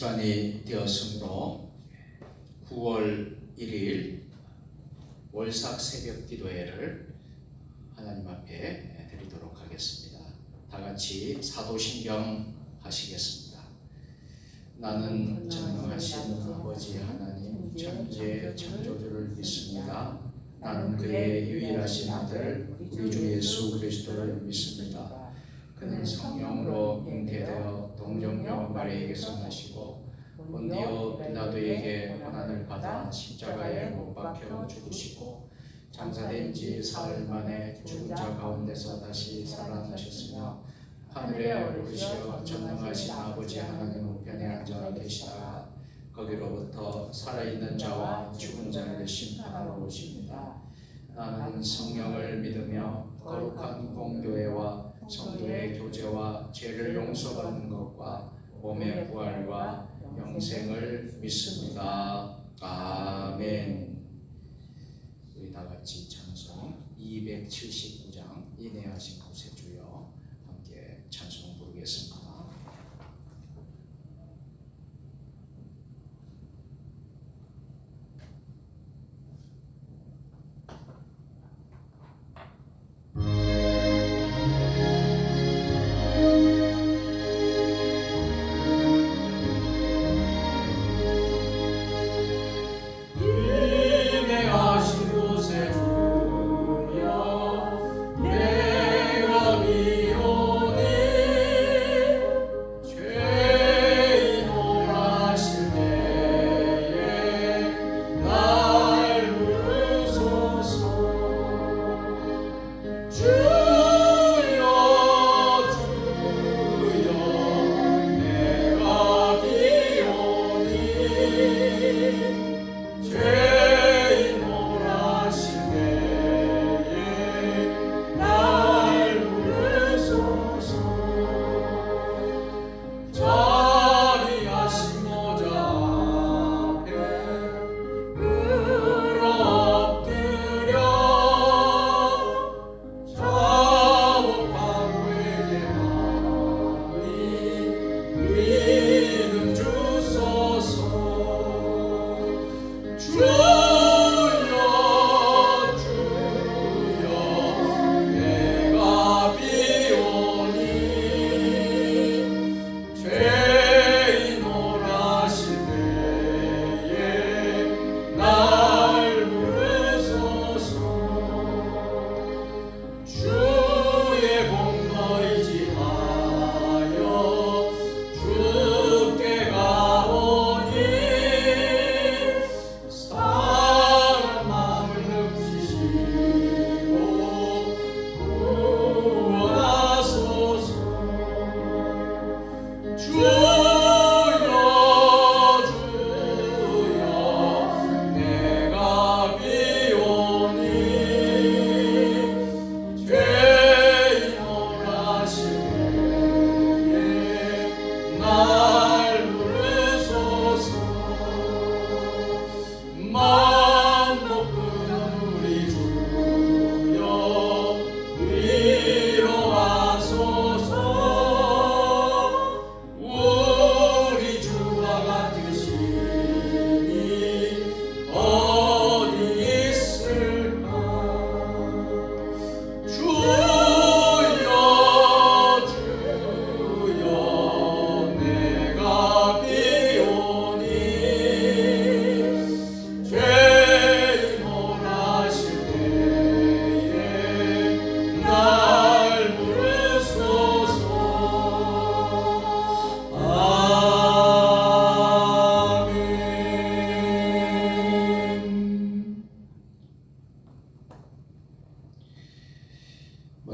시간이 되었으므로 9월 1일 월삭 새벽 기도회를 하나님 앞에 드리도록 하겠습니다. 다 같이 사도신경 하시겠습니다. 나는 전능하신 아버지 하나님 천지의 창조주를 믿습니다. 나는 그의 유일하신 아들 우리 주 예수 그리스도를 믿습니다. 그는 성령으로 잉태되어 동정녀 마리아에게서 나시고 본디오 빌라도에게 고난을 받아 십자가에 못 박혀 죽으시고 장사된 지 사흘 만에 죽은 자 가운데서 다시 살아나셨으며 하늘에 오르시어 전능하신 아버지 하나님 우편에 앉아 계시다가 거기로부터 살아있는 자와 죽은 자를 심판하러 오십니다. 나는 성령을 믿으며 거룩한 공교회와 성도의 교제와 죄를 용서받는 것과 몸의 부활과 영생을 믿습니다. 아멘. 우리 다 같이 찬송 279장 인내하신 구세주여 함께 찬송 부르겠습니다.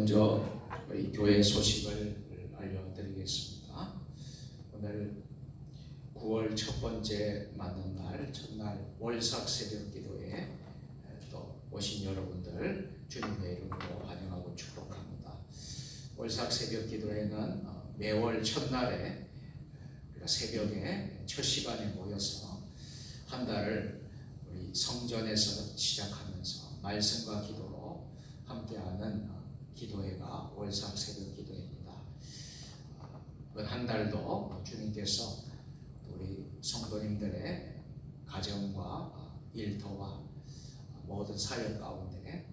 먼저 우리 교회 소식을 알려드리겠습니다. 오늘 9월 첫 번째 맞는 날, 첫날 월삭 새벽 기도에 또 오신 여러분들 주님의 이름으로 환영하고 축복합니다. 월삭 새벽 기도회는 매월 첫날에 우리가 새벽에 첫 시간에 모여서 한 달을 우리 성전에서 시작하면서 말씀과 기도로 함께하는 기도회가 월삭 새벽 기도회입니다. 한 달도 주님께서 우리 성도님들의 가정과 일터와 모든 사역 가운데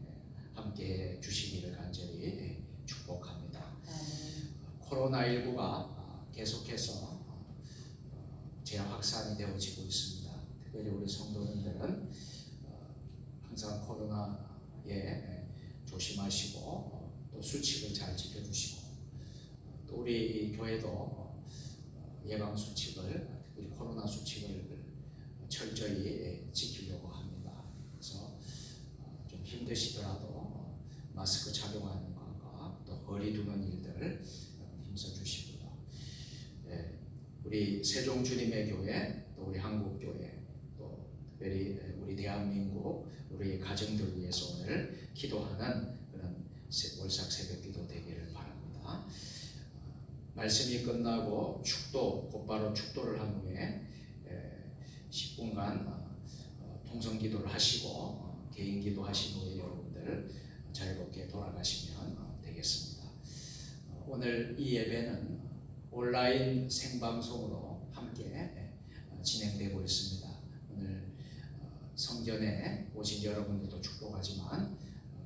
함께 주시기를 간절히 축복합니다. 코로나19가 계속해서 재확산이 되어지고 있습니다. 특별히 우리 성도님들은 항상 코로나에 조심하시고 또 수칙을 잘 지켜주시고 또 우리 교회도 예방 수칙을, 특별히 코로나 수칙을 철저히 지키려고 합니다. 그래서 좀 힘드시더라도 마스크 착용하는 것과 또 거리 두는 일들 힘써 주시고요. 우리 세종 주님의 교회, 또 우리 한국 교회, 또 특별히 우리 대한민국 우리 가정들 위해서 오늘 기도하는 그런 월삭 새벽기도 되기를 바랍니다. 말씀이 끝나고 곧바로 축도를 한 후에 10분간 통성기도를 하시고 개인기도 하신 후에 여러분들 자유롭게 돌아가시면 되겠습니다. 오늘 이 예배는 온라인 생방송으로 함께 진행되고 있습니다. 오늘 성전에 오신 여러분들도 축복하지만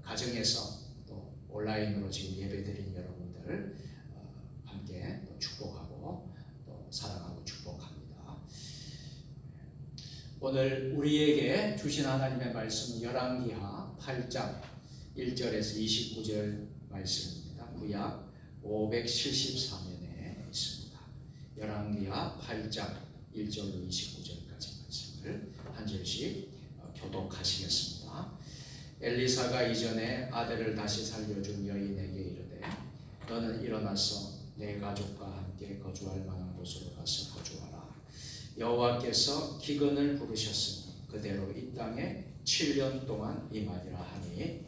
가정에서 또 온라인으로 지금 예배드린 여러분들 함께 또 축복하고 또 사랑하고 축복합니다. 오늘 우리에게 주신 하나님의 말씀은 열왕기하 8장 1절에서 29절 말씀입니다. 구약 574면에 있습니다. 열왕기하 8장 1절로 29절까지 말씀을 한 절씩 교독하시겠습니다. 엘리사가 이전에 아들을 다시 살려준 여인에게 이르되 너는 일어나서 내 가족과 함께 거주할 만한 곳으로 가서 거주하라. 여호와께서 기근을 부르셨으니 그대로 이 땅에 7년 동안 임하리라 하니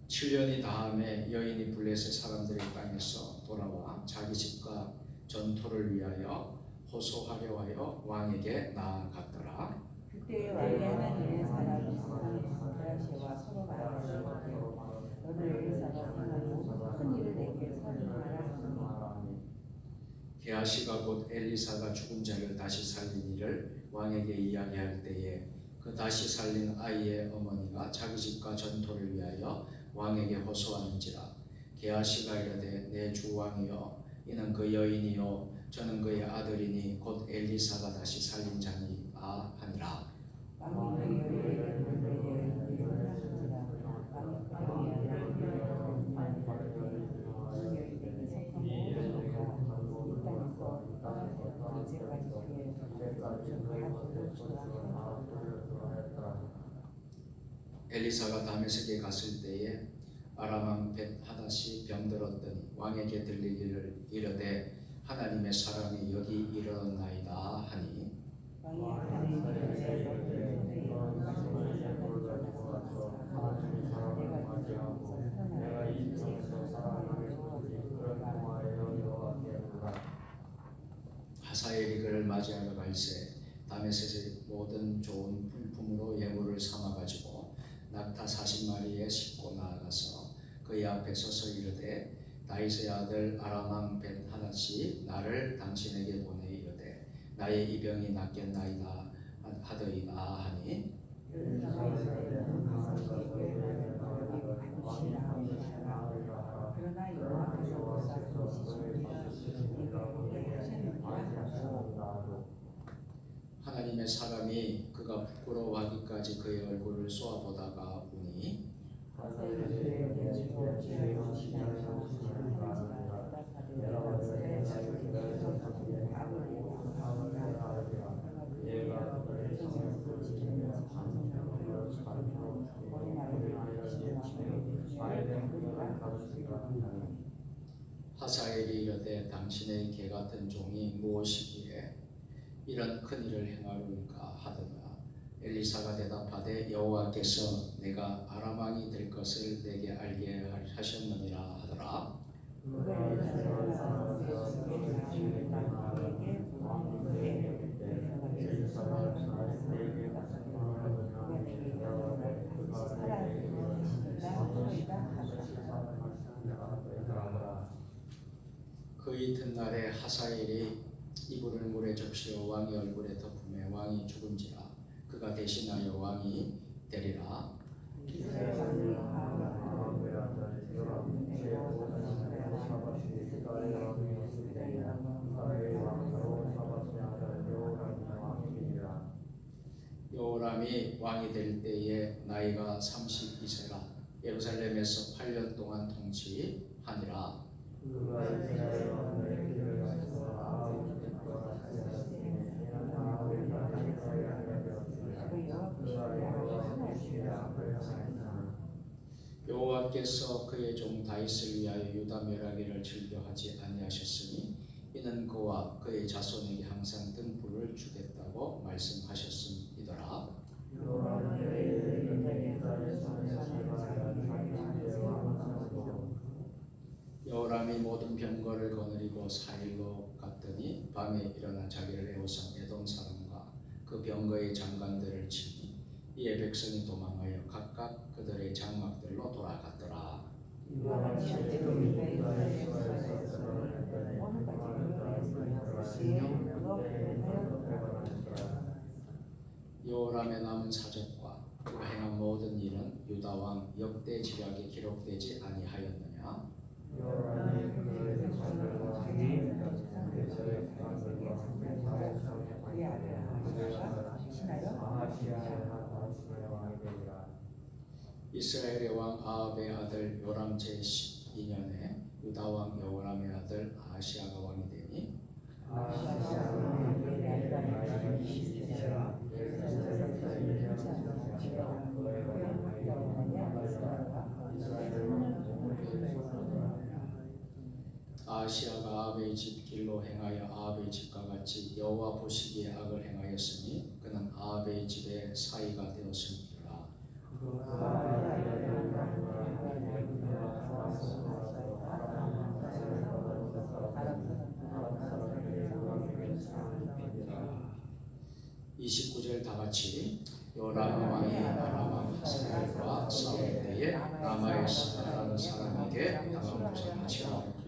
(7년이) 다음에 여인이 블레셋 사람들의 땅에서 돌아와 자기 집과 전토를 위하여 호소하려 하여 왕에게 나아갔더라. 그때 왕이 하나님의 사람이 게하시와 서로 말하되 너는 엘리사가 행하고 큰 일을 내게 설명하라 하니 게하시가 곧 엘리사가 죽은 자를 다시 살린 일을 왕에게 이야기할 때에 그 다시 살린 아이의 어머니가 자기 집과 전토를 위하여 왕에게 호소하는지라. 게하시가 이르되 내 주 왕이여 이는 그 여인이요 저는 그의 아들이니 곧 엘리사가 다시 살린 자니라 하니라. 엘리사가 다메섹에 갔을 때에 아람 왕 벳하닷이 병들었더니 왕에게 들리기를 이르되 하나님의 사람이 여기 이르렀나이다 하니 하사엘이 그를 맞이하러 갈새 다메섹의 모든 좋은 물품으로 예물을 삼아 가지고 낙타 40마리에 싣고 나아가서 그의 앞에 서서 이르되 다윗의 아들 아람 왕 벳하닷이 나를 당신에게 보내 이르되 나의 이 병이 낫겠나이다 하더이다 하니 하나님의 사람이 그가 부끄러워하기까지 그의 얼굴을 쏘아보다가 우니 하사엘이 이르되 당신의 개 같은 종이 무엇이기에 이런 큰 일을 행하리까 하더라. 엘리사가 대답하되 여호와께서 내가 아람 왕이 될 것을 내게 알게 하셨느니라 하더라. 그 이튿날에 하사엘이 이불을 물에 적시어 왕의 얼굴에 덮음에 왕이 죽은지라 그가 대신하여 왕이 되리라. 여호람이 왕이 될 때에 나이가 32세라 예루살렘에서 8년 동안 통치하니라. 여호와께서 그의 종 다윗을 위하여 유다 멸하기를 즐겨하지 아니하셨으니 이는 그와 그의 자손에게 항상 등불을 주겠다고 말씀하셨음이더라. 여호람이 모든 병거를 거느리고 4일로 갔더니 밤에 일어나 자기를 애워서 에돔 사람과 그 병거의 장관들을 치니 이에 백성이 도망하여 각각 그들의 장막들로 돌아갔더라. 여호람의 남은 사적과 그가 행한 모든 일은 유다 왕 역대 지략에 기록되지 아니하였느냐? 이스라엘의 왕 아합의 아들 요람 제12년에 유다 왕 여호람의 아들 아하시아가 왕이 되니 아하시아가 아합의 집 길로 행하여 아합의 집과 같이 여호와 보시기에 악을 행하였으니 그는 아합의 집의 사이가 되었음이라. (29절) 다같이 요람 왕이 아람 왕 하사엘과 싸울 때에 라마에서 다른 사람에게 당한 부상치로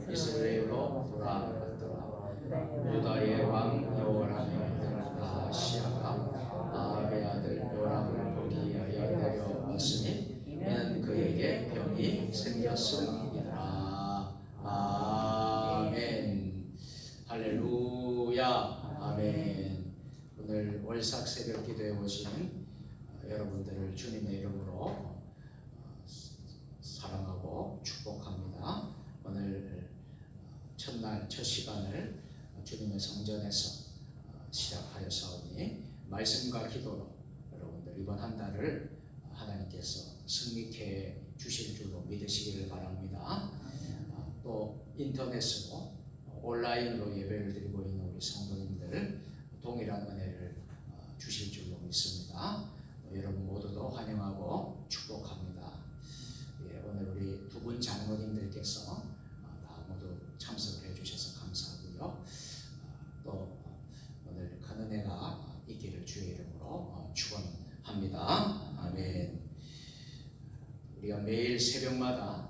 이스라엘로 돌아갔더라. 유다의 왕 여호람의 아들 아하시아가 아합의 아들 요람을 보기 위하여 내려왔으니 이는 그에게 병이 생겼음이라. 아멘. 할렐루야. 아멘. 오늘 월삭 새벽 기도에 오신 여러분들을 주님의 이름으로 사랑하고 축복합니다. 오늘 첫날 첫 시간을 주님의 성전에서 시작하였사오니 말씀과 기도로 여러분들 이번 한 달을 하나님께서 승리케 주실 줄로 믿으시기를 바랍니다. 또 인터넷으로 온라인으로 예배를 드리고 있는 우리 성도님들 동일한 은혜를 주실 줄로 믿습니다. 여러분 모두도 환영하고 축복합니다. 오늘 우리 두 분 장로님들께서 다 모두 참석을 해주셔서 감사하고요. 또 오늘 큰 은혜가 있기를 주의 이름으로 축원합니다. 아멘. 우리가 매일 새벽마다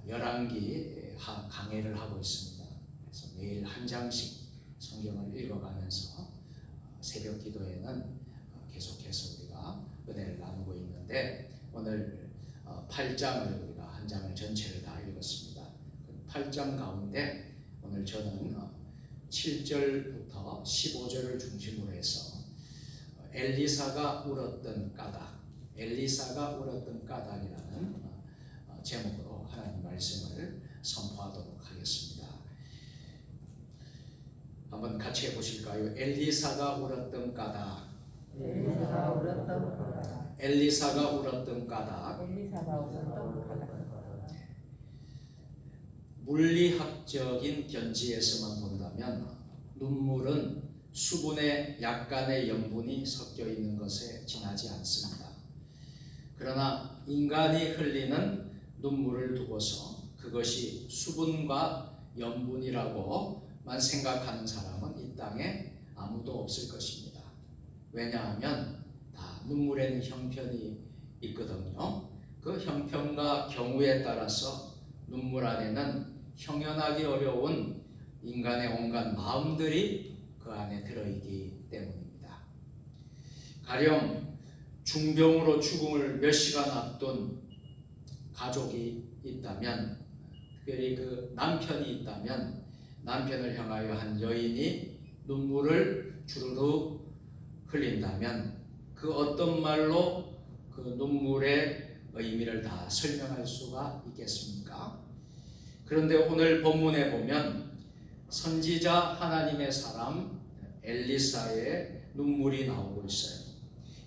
열왕기 강해를 하고 있습니다. 그래서 매일 한 장씩 성경을 읽어가면서 새벽 기도에는 계속해서 우리가 은혜를 나누고 있는데 오늘 8장을 우리가 한 장을 전체를 다 읽었습니다. 8장 가운데 오늘 저는 7절부터 15절을 중심으로 해서 엘리사가 울었던 까닭, 엘리사가 울었던 까닭이라는 제목으로 하나님 말씀을 선포하도록 하겠습니다. 한번 같이 해보실까요? 엘리사가 울었던 까닭. 엘리사가 울었던 까닭. 엘리사가 울었던 까닭. 엘리사가 울었던 까닭. 물리학적인 견지에서만 본다면 눈물은 수분에 약간의 염분이 섞여 있는 것에 지나지 않습니다. 그러나 인간이 흘리는 눈물을 두고서 그것이 수분과 염분이라고만 생각하는 사람은 이 땅에 아무도 없을 것입니다. 왜냐하면 다 눈물에는 형편이 있거든요. 그 형편과 경우에 따라서 눈물 안에는 형연하기 어려운 인간의 온갖 마음들이 그 안에 들어있기 때문입니다. 가령 중병으로 죽음을 몇 시간 앞둔 가족이 있다면, 특별히 그 남편이 있다면 남편을 향하여 한 여인이 눈물을 주르르 흘린다면 그 어떤 말로 그 눈물의 의미를 다 설명할 수가 있겠습니까? 그런데 오늘 본문에 보면 선지자 하나님의 사람 엘리사의 눈물이 나오고 있어요.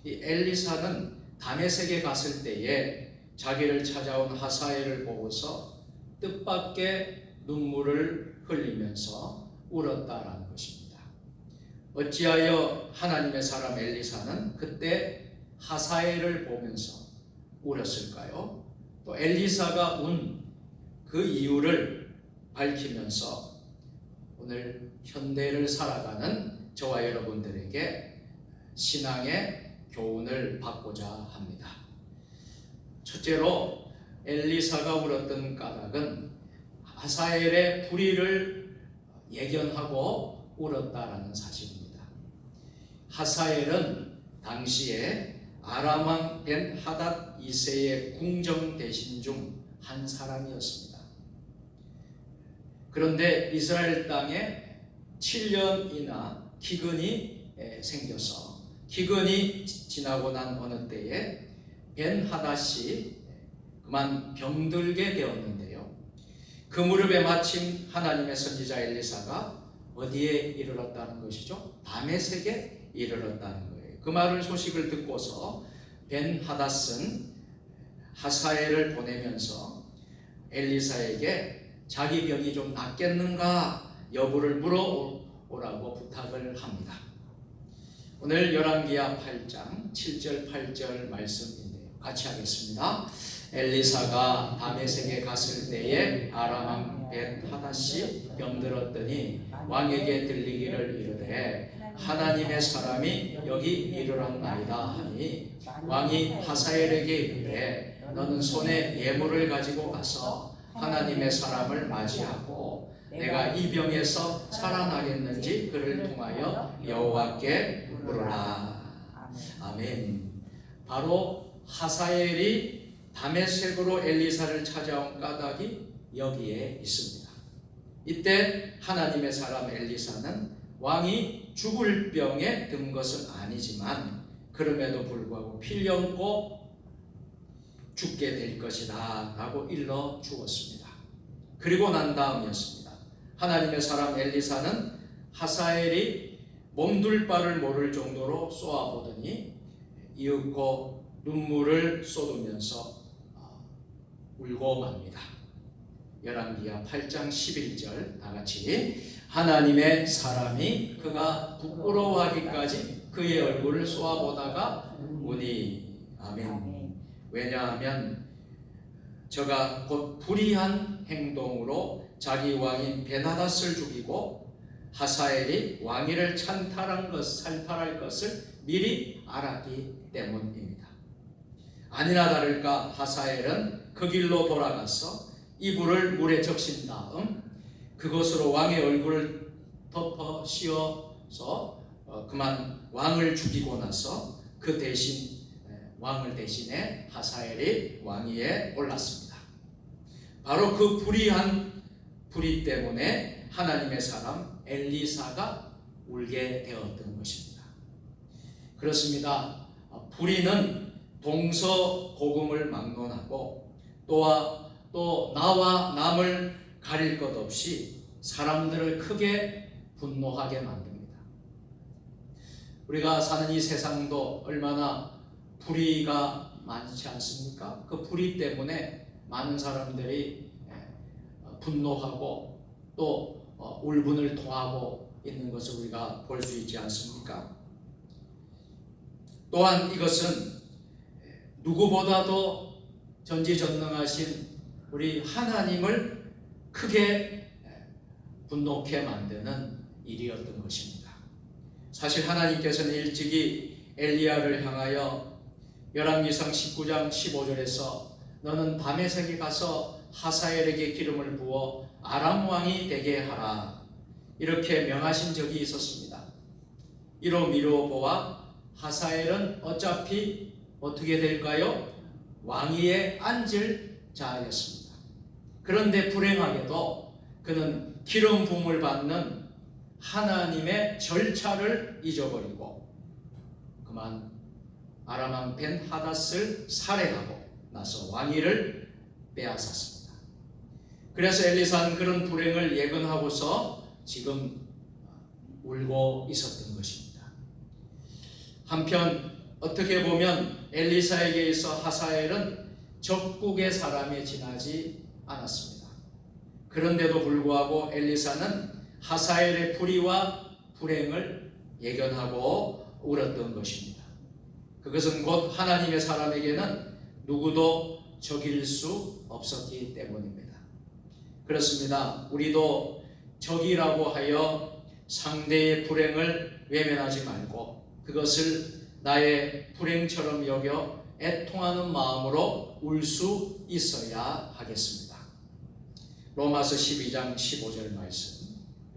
이 엘리사는 다메섹에 갔을 때에 자기를 찾아온 하사엘을 보고서 뜻밖의 눈물을 흘리면서 울었다라는 것입니다. 어찌하여 하나님의 사람 엘리사는 그때 하사엘을 보면서 울었을까요? 또 엘리사가 운 그 이유를 밝히면서 오늘 현대를 살아가는 저와 여러분들에게 신앙의 교훈을 받고자 합니다. 첫째로 엘리사가 울었던 까닭은 하사엘의 불의를 예견하고 울었다라는 사실입니다. 하사엘은 당시에 아람 왕 벤 하닷 2세의 궁정 대신 중 한 사람이었습니다. 그런데 이스라엘 땅에 7년이나 기근이 생겨서 기근이 지나고 난 어느 때에 벤 하닷이 그만 병들게 되었는데요. 그 무렵에 마침 하나님의 선지자 엘리사가 어디에 이르렀다는 것이죠? 다메섹에 이르렀다는 거예요. 그 말을 소식을 듣고서 벤 하닷은 하사엘을 보내면서 엘리사에게 자기 병이 좀 낫겠는가 여부를 물어오라고 부탁을 합니다. 오늘 열왕기하 8장 7절 8절 말씀인데요. 같이 하겠습니다. 엘리사가 다메섹에 갔을 때에 아람 왕 벤 하닷이 병들었더니 왕에게 들리기를 이르되 하나님의 사람이 여기 이르렀나이다 하니 왕이 하사엘에게 이르되 너는 손에 예물을 가지고 가서 하나님의 사람을 맞이하고 내가 이 병에서 살아나겠는지 그를 통하여 여호와께 물으라. 아멘. 바로 하사엘이 다메섹으로 엘리사를 찾아온 까닭이 여기에 있습니다. 이때 하나님의 사람 엘리사는 왕이 죽을 병에 든 것은 아니지만 그럼에도 불구하고 필연코 죽게 될 것이다 라고 일러 주었습니다. 그리고 난 다음이었습니다. 하나님의 사람 엘리사는 하사엘이 몸둘 바를 모를 정도로 쏘아보더니 이윽고 눈물을 쏟으면서 울고 맙니다. 열왕기하 8장 11절 다같이 하나님의 사람이 그가 부끄러워하기까지 그의 얼굴을 쏘아보다가 우니. 아멘. 왜냐하면 저가 곧 불의한 행동으로 자기 왕인 벤하닷을 죽이고 하사엘이 왕위를 살탈할 것을 미리 알았기 때문입니다. 아니나 다를까 하사엘은 그 길로 돌아가서 이불을 물에 적신 다음 그것으로 왕의 얼굴을 덮어 씌워서 그만 왕을 죽이고 나서 그 대신 왕을 대신해 하사엘이 왕위에 올랐습니다. 바로 그 불의한 불의 때문에 하나님의 사람 엘리사가 울게 되었던 것입니다. 그렇습니다. 불의는 동서고금을 막론하고 또 나와 남을 가릴 것 없이 사람들을 크게 분노하게 만듭니다. 우리가 사는 이 세상도 얼마나 불의가 많지 않습니까? 그 불의 때문에 많은 사람들이 분노하고 또 울분을 토하고 있는 것을 우리가 볼 수 있지 않습니까? 또한 이것은 누구보다도 전지전능하신 우리 하나님을 크게 분노케 만드는 일이었던 것입니다. 사실 하나님께서는 일찍이 엘리야를 향하여 열왕기상 19장 15절에서 너는 다메섹에 가서 하사엘에게 기름을 부어 아람 왕이 되게 하라, 이렇게 명하신 적이 있었습니다. 이로 미루어 보아 하사엘은 어차피 어떻게 될까요? 왕위에 앉을 자였습니다. 그런데 불행하게도 그는 기름 부음을 받는 하나님의 절차를 잊어버리고 그만 아람 왕 벤 하닷을 살해하고 나서 왕위를 빼앗았습니다. 그래서 엘리사는 그런 불행을 예견하고서 지금 울고 있었던 것입니다. 한편 어떻게 보면 엘리사에게 있어 하사엘은 적국의 사람에 지나지 않았습니다. 그런데도 불구하고 엘리사는 하사엘의 불의와 불행을 예견하고 울었던 것입니다. 그것은 곧 하나님의 사람에게는 누구도 적일 수 없었기 때문입니다. 그렇습니다. 우리도 적이라고 하여 상대의 불행을 외면하지 말고 그것을 나의 불행처럼 여겨 애통하는 마음으로 울 수 있어야 하겠습니다. 로마서 12장 15절 말씀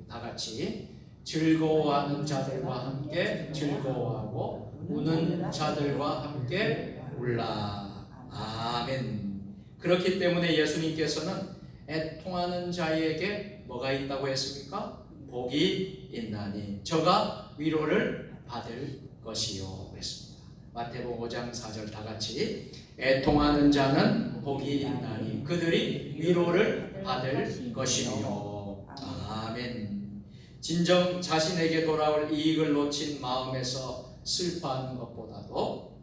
다 같이 즐거워하는 자들과 함께 즐거워하고 우는 자들과 함께 울라. 아멘. 그렇기 때문에 예수님께서는 애통하는 자에게 뭐가 있다고 했습니까? 복이 있나니 저가 위로를 받을 것이요 했습니다. 마태복음 5장 4절 다 같이 애통하는 자는 복이 있나니 그들이 위로를 받을 것이며. 아멘. 진정 자신에게 돌아올 이익을 놓친 마음에서 슬퍼하는 것보다도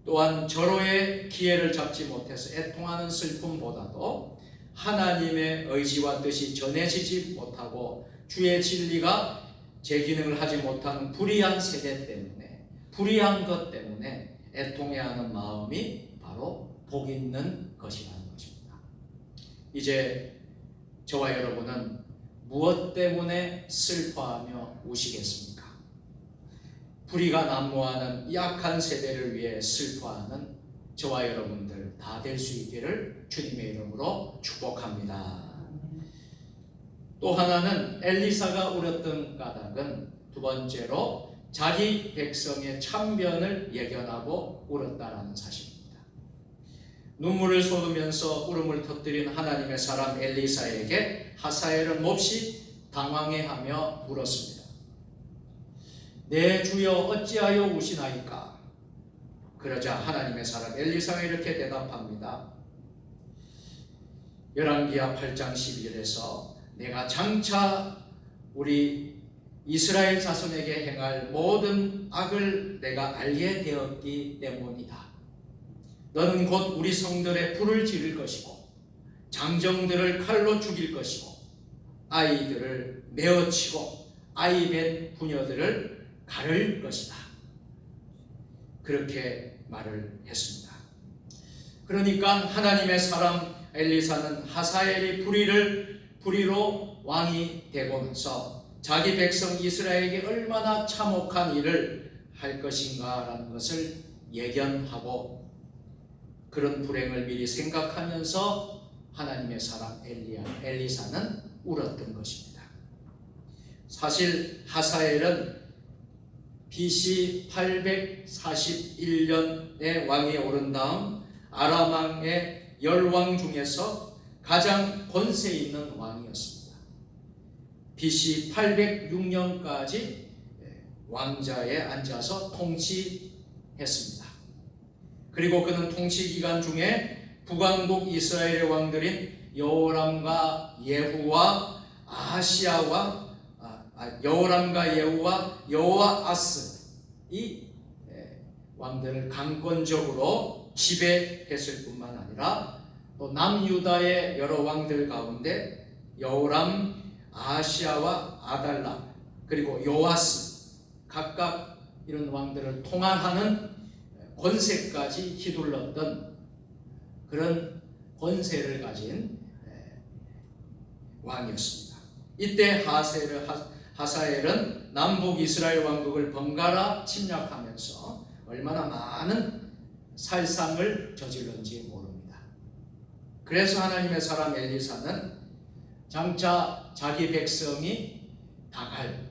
또한 절호의 기회를 잡지 못해서 애통하는 슬픔보다도 하나님의 의지와 뜻이 전해지지 못하고 주의 진리가 제 기능을 하지 못하는 불의한 세대 때문에, 불의한 것 때문에 애통해야 하는 마음이 바로 복 있는 것이라는 것입니다. 이제 저와 여러분은 무엇 때문에 슬퍼하며 우시겠습니까? 불의가 난무하는 약한 세대를 위해 슬퍼하는 저와 여러분들 다 될 수 있기를 주님의 이름으로 축복합니다. 또 하나는 엘리사가 울었던 까닭은 두 번째로 자기 백성의 참변을 예견하고 울었다라는 사실입니다. 눈물을 쏟으면서 울음을 터뜨린 하나님의 사람 엘리사에게 하사엘은 몹시 당황해하며 물었습니다. 내 주여 어찌하여 우시나이까? 그러자 하나님의 사람 엘리사가 이렇게 대답합니다. 열왕기하 8장 12절에서 내가 장차 우리 이스라엘 자손에게 행할 모든 악을 내가 알게 되었기 때문이다. 너는 곧 우리 성들에 불을 지를 것이고 장정들을 칼로 죽일 것이고 아이들을 메어치고 아이벤 부녀들을 가를 것이다. 그렇게 말을 했습니다. 그러니까 하나님의 사람 엘리사는 하사엘이 불의로 왕이 되고 나서 자기 백성 이스라엘에게 얼마나 참혹한 일을 할 것인가라는 것을 예견하고 그런 불행을 미리 생각하면서 하나님의 사람 엘리사는 울었던 것입니다. 사실 하사엘은 BC 841년에 왕위에 오른 다음 아람 왕의 10왕 중에서 가장 권세 있는 왕이었습니다. BC 806년까지 왕자에 앉아서 통치했습니다. 그리고 그는 통치 기간 중에 북왕국 이스라엘의 왕들인 여호람과 예후와 여호아스 이 왕들을 강권적으로 지배했을 뿐만 아니라 또 남유다의 여러 왕들 가운데 여호람, 아하시야와 아달라 그리고 요아스 각각 이런 왕들을 통할하는 권세까지 휘둘렀던 그런 권세를 가진 왕이었습니다. 이때 하사엘은 남북 이스라엘 왕국을 번갈아 침략하면서 얼마나 많은 살상을 저질렀는지 모릅니다. 그래서 하나님의 사람 엘리사는 장차 자기 백성이 당할,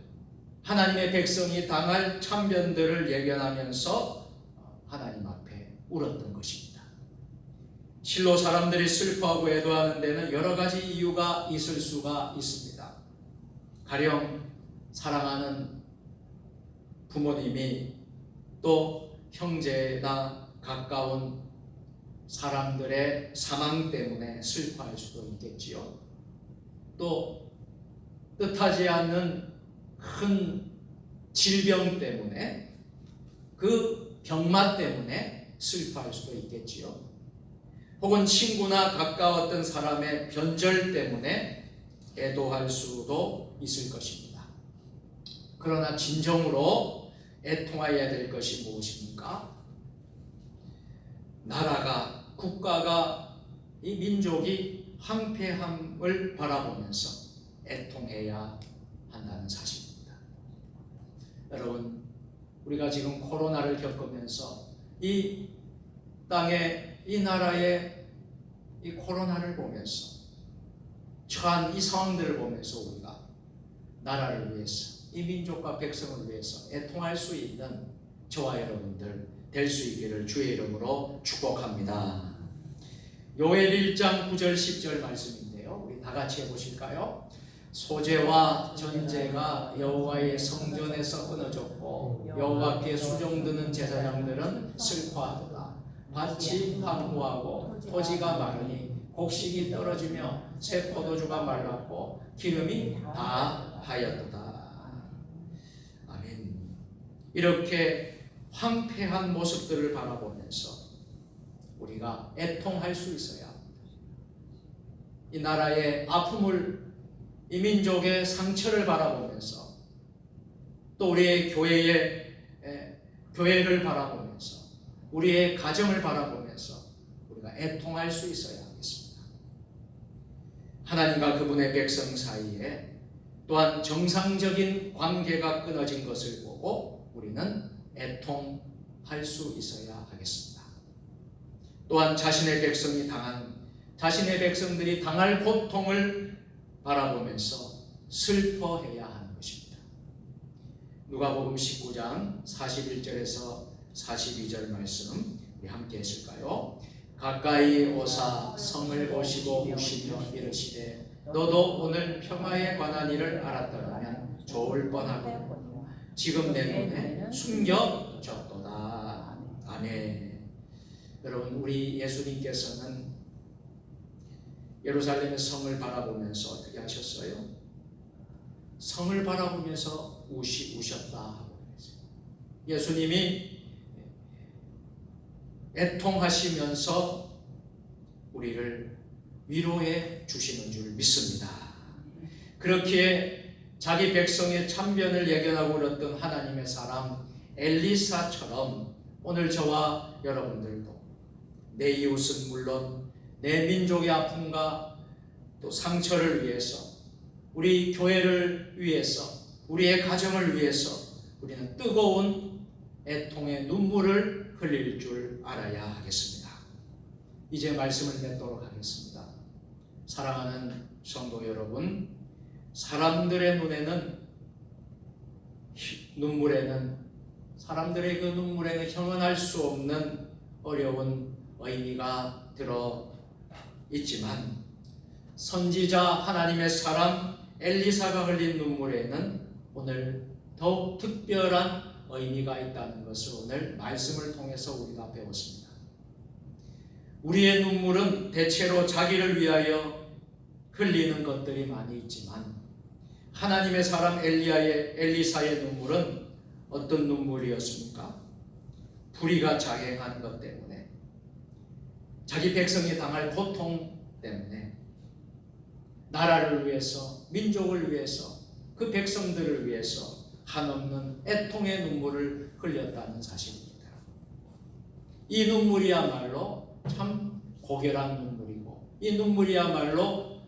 하나님의 백성이 당할 참변들을 예견하면서 하나님 앞에 울었던 것입니다. 실로 사람들이 슬퍼하고 애도하는 데는 여러 가지 이유가 있을 수가 있습니다. 가령 사랑하는 부모님이 또 형제나 가까운 사람들의 사망 때문에 슬퍼할 수도 있겠지요. 또 뜻하지 않는 큰 질병 때문에, 그 병맛 때문에 슬퍼할 수도 있겠지요. 혹은 친구나 가까웠던 사람의 변절 때문에 애도할 수도 있을 것입니다. 그러나 진정으로 애통하여야 될 것이 무엇입니까? 나라가, 국가가, 이 민족이 황폐함을 바라보면서 애통해야 한다는 사실입니다. 여러분, 우리가 지금 코로나를 겪으면서 이 땅에, 이 나라의 이 코로나를 보면서, 처한 이 상황들을 보면서 우리가 나라를 위해서, 이 민족과 백성을 위해서 애통할 수 있는 저와 여러분들 될 수 있기를 주의 이름으로 축복합니다. 요엘 1장 9절 10절 말씀인데요, 우리 다 같이 해보실까요? 소재와 전제가 여호와의 성전에서 끊어졌고 여호와께 수종드는 제사장들은 슬퍼하도다. 밭이 황무하고 토지가 마르니 곡식이 떨어지며 새 포도주가 말랐고 기름이 다 하였도다. 아멘. 이렇게 황폐한 모습들을 바라보면서 우리가 애통할 수 있어야 합니다. 이 나라의 아픔을, 이 민족의 상처를 바라보면서, 또 우리의 교회를 바라보면서, 우리의 가정을 바라보면서 우리가 애통할 수 있어야 하겠습니다. 하나님과 그분의 백성 사이에 또한 정상적인 관계가 끊어진 것을 보고 우리는 애통할 수 있어야 하겠습니다. 또한 자신의 백성들이 당할 고통을 바라보면서 슬퍼해야 하는 것입니다. 누가복음 19장 41절에서 42절 말씀 우리 함께 했을까요? 가까이 오사 성을 보시고 우시며 이르시되 너도 오늘 평화에 관한 일을 알았더라면 좋을 뻔하고 지금 내 눈에 숨겨졌도다. 아멘. 여러분, 우리 예수님께서는 예루살렘의 성을 바라보면서 어떻게 하셨어요? 성을 바라보면서 우셨다. 예수님이 애통하시면서 우리를 위로해 주시는 줄 믿습니다. 그렇기에 자기 백성의 참변을 예견하고 울었던 하나님의 사람 엘리사처럼 오늘 저와 여러분들도 내 이웃은 물론 내 민족의 아픔과 또 상처를 위해서, 우리 교회를 위해서, 우리의 가정을 위해서 우리는 뜨거운 애통의 눈물을 흘릴 줄 알아야 하겠습니다. 이제 말씀을 맺도록 하겠습니다. 사랑하는 성도 여러분, 사람들의 사람들의 그 눈물에는 형언할 수 없는 어려운 의미가 들어 있지만, 선지자 하나님의 사람 엘리사가 흘린 눈물에는 오늘 더욱 특별한 의미가 있다는 것을 오늘 말씀을 통해서 우리가 배웠습니다. 우리의 눈물은 대체로 자기를 위하여 흘리는 것들이 많이 있지만, 하나님의 사람 엘리사의 눈물은 어떤 눈물이었습니까? 불의가 자행하는 것 때문에, 자기 백성이 당할 고통 때문에 나라를 위해서, 민족을 위해서, 그 백성들을 위해서 한없는 애통의 눈물을 흘렸다는 사실입니다. 이 눈물이야말로 참 고결한 눈물이고, 이 눈물이야말로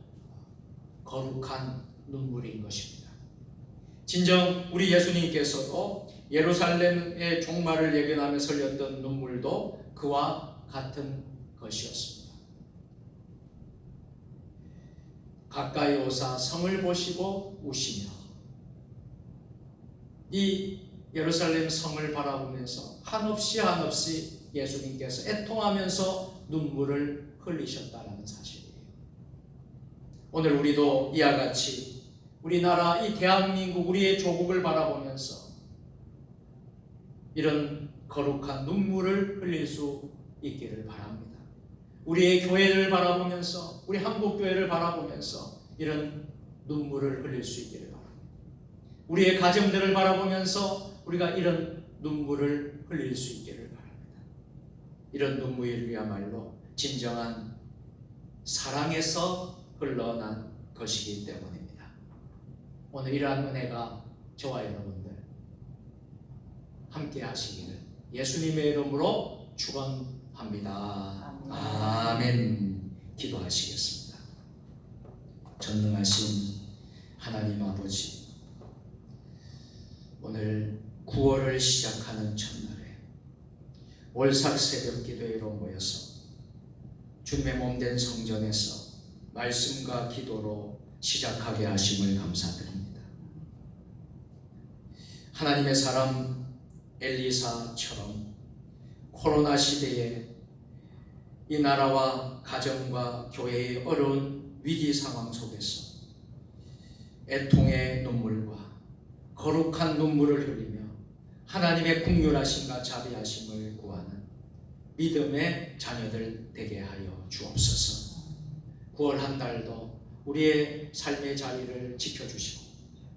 거룩한 눈물인 것입니다. 진정 우리 예수님께서도 예루살렘의 종말을 예견하며 흘렸던 눈물도 그와 같은 것이었습니다. 가까이 오사 성을 보시고 우시며 이 예루살렘 성을 바라보면서 한없이 예수님께서 애통하면서 눈물을 흘리셨다는 사실이에요. 오늘 우리도 이와 같이 우리나라 이 대한민국 우리의 조국을 바라보면서 이런 거룩한 눈물을 흘릴 수 있기를 바랍니다. 우리의 교회를 바라보면서 우리 한국교회를 바라보면서 이런 눈물을 흘릴 수 있기를 바랍니다. 우리의 가정들을 바라보면서 우리가 이런 눈물을 흘릴 수 있기를 바랍니다. 이런 눈물이야말로 진정한 사랑에서 흘러난 것이기 때문입니다. 오늘 이러한 은혜가 저와 여러분들 함께 하시기를 예수님의 이름으로 축원합니다. 아멘. 기도하시겠습니다. 전능하신 하나님 아버지, 오늘 9월을 시작하는 첫날에 월삭 새벽 기도회로 모여서 주님의 몸된 성전에서 말씀과 기도로 시작하게 하심을 감사드립니다. 하나님의 사람 엘리사처럼 코로나 시대에 이 나라와 가정과 교회의 어려운 위기 상황 속에서 애통의 눈물과 거룩한 눈물을 흘리며 하나님의 긍휼하심과 자비하심을 구하는 믿음의 자녀들 되게 하여 주옵소서. 9월 한 달도 우리의 삶의 자리를 지켜주시고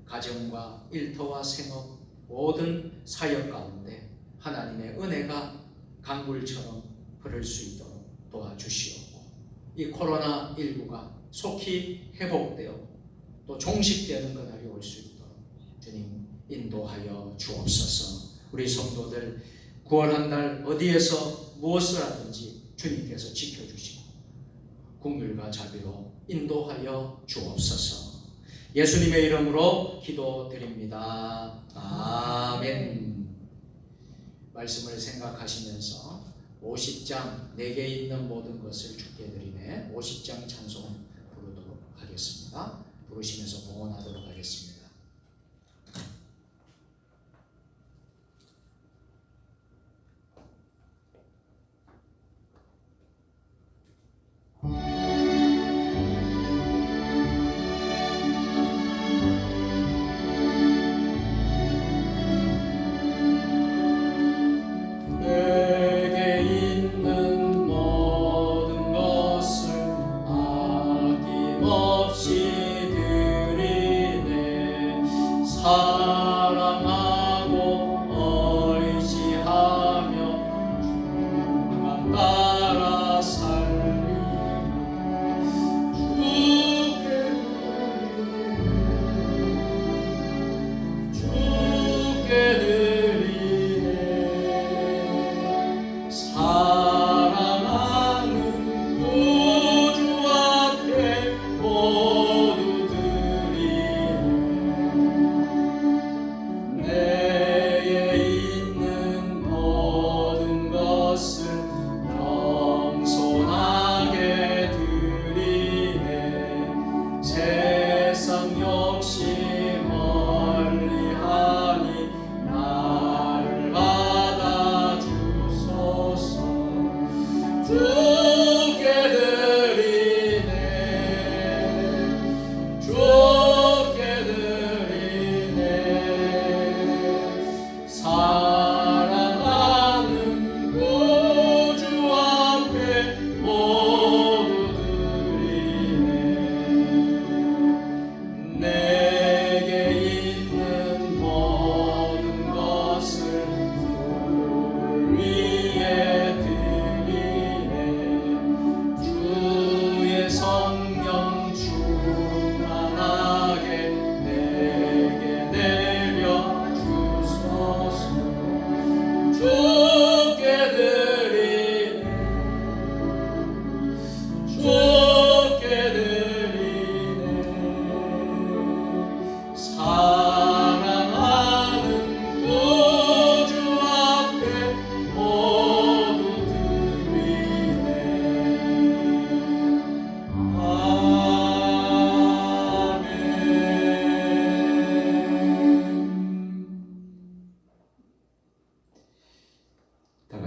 가정과 일터와 생업 모든 사역 가운데 하나님의 은혜가 강물처럼 흐를 수 있도록 도와주시옵고 이 코로나19가 속히 회복되어 또 종식되는 그날이 올 수 있도록 주님 인도하여 주옵소서. 우리 성도들 9월 한 달 어디에서 무엇을 하든지 주님께서 지켜주시고 긍휼과 자비로 인도하여 주옵소서. 예수님의 이름으로 기도드립니다. 아멘. 말씀을 생각하시면서 50장 내게 있는 모든 것을 주께 드리네 50장 찬송 부르도록 하겠습니다. 부르시면서 봉헌하도록 하겠습니다. 없이 드리네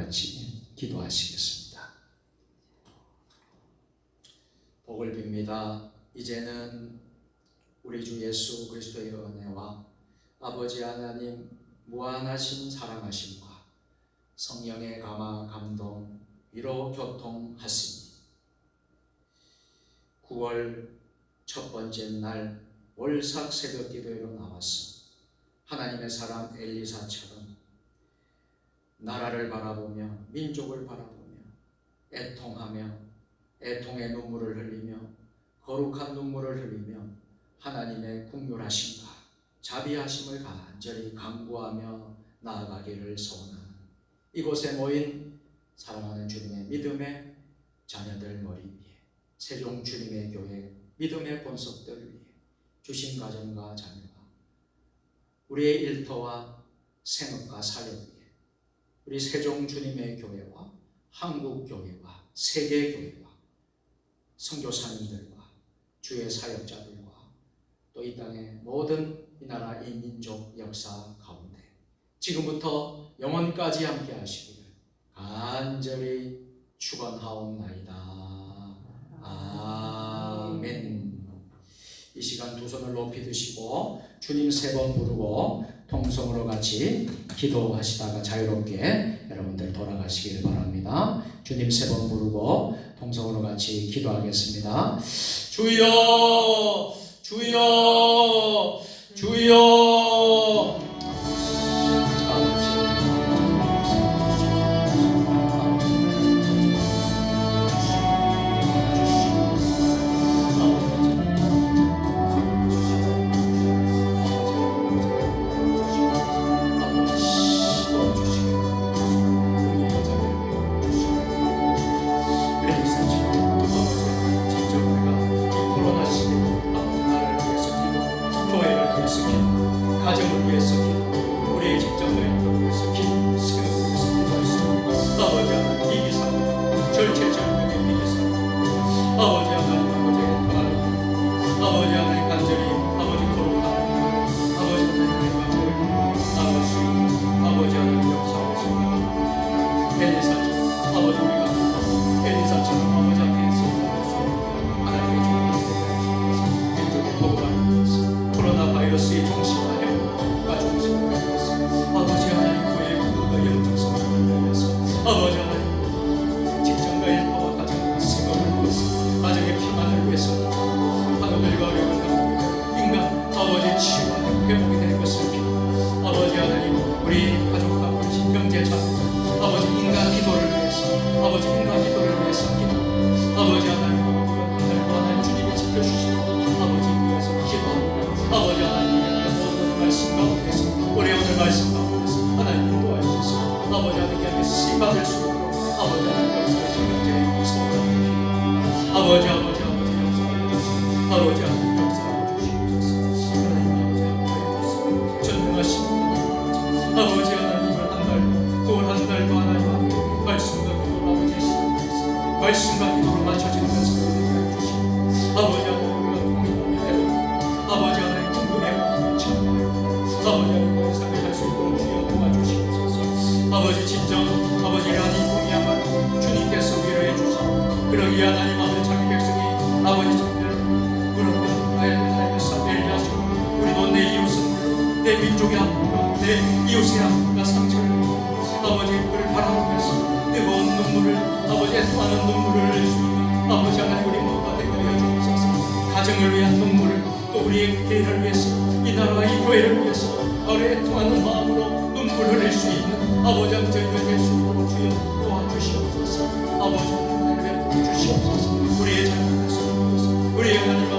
같이 기도하시겠습니다. 복을 빕니다. 이제는 우리 주 예수 그리스도의 은혜와 아버지 하나님 무한하신 사랑하심과 성령의 감화 감동 위로 교통하시니 9월 첫 번째 날 월삭 새벽 기도회로 나왔어. 하나님의 사람 엘리사처럼 나라를 바라보며 민족을 바라보며 애통하며 애통의 눈물을 흘리며 거룩한 눈물을 흘리며 하나님의 국률하심과 자비하심을 간절히 간구하며 나아가기를 소원하는 이곳에 모인 사랑하는 주님의 믿음의 자녀들 머리 위에 세종 주님의 교회 믿음의 본속들 위에 주신 가정과 자녀가 우리의 일터와 생업과 사역 위에 우리 세종 주님의 교회와 한국 교회와 세계 교회와 선교사님들과 주의 사역자들과 또 이 땅의 모든 이 나라 이 민족 역사 가운데 지금부터 영원까지 함께 하시기를 간절히 축원하옵나이다. 아멘. 이 시간 두 손을 높이 드시고 주님 3번 부르고 통성으로 같이 기도하시다가 자유롭게 여러분들 돌아가시길 바랍니다. 주님 3번 부르고 통성으로 같이 기도하겠습니다. 주여 주여 주여. 가정을 위해서 기도, 우리의 직장을 위해서 기도, 생업을 위해서 기도하였습니다. 아버지 하나님 이기사, 절체절명의 이기사, 아버지 하나님 아버지 하나님 간절히 아버지 거룩한 아버지 하나님 아버지 하나님 역사하시고 엘리사처럼 아버지 우리가 엘리사처럼 아버지 앞에서 하나님의 종이 되게 민족의 복을 하기 위해서 코로나 바이러스의 종식과 아버지 하나님 교회의 구도가 영적성을 위해서 아버지 하나님 직장과 일터와 가정과 생업을 위해서 가정의 평안을 위해서 하나님과 어려운 가운데 인간 아버지 치유와 회복이 되는 것을 빌어 아버지 하나님 우리 가족과 불신 형제자 아버지 인간 기도를 위해서 아버지 인간 기도를 위해서 기도 아버지 하나님 하늘과 하나님 주님이 지켜주시고 아버지 위해서 기도합니다. 아버지 하나님 모든 말씀 가운데서 우리 오늘 말씀 가운데서 하나님 인도하여 주셔서 아버지 하나님께 함께 쓰임받을 수 있도록 아버지 하나님 역사하신 형제의 소원을 아버지 역사하여 주시옵소서. 아버지 하나님 역사하여 주시옵소서. 하나님 아버지 전능하신 아버지 하나님을 한 달도 또 한 달도 하나님 앞에 말씀과 기도로 아버지 시작해서 말씀과 기도로 맞춰지는 것을 해주시고 아버지 하나님 우리가 공인하며 아버지 하나님 궁금해하고 참아요. 아버지 하나님 삶을 할 수 있도록 주여 도와주시옵소서. 아버지 진정 아버지 하나님 공의하면 주님께서 위로해 주시고 그러기 하나님 아버지 자기 백성이 아버지 정말 그런 하나님께서 엘리야처럼 우리도 내 이웃은 내 민족의 아픔과 내 이웃의 아픔과 상처를 아버지 그를 바라보면서 뜨거운 눈물을 아버지 애통하는 눈물을 흘릴 수 있는 아버지 하나님 우리 모두가 되게 하여 주옵소서. 가정을 위한 눈물을 또 우리의 교회를 위해서 이 나라와 이 교회를 위해서 우리 애통하는 마음으로 눈물을 흘릴 수 있는 아버지 하나님 저희가 될 수 있도록 주여 도와주시옵소서. 아버지 하나님 베풀어 주시옵소서. 우리의 잘못을 위해서 우리의 하나님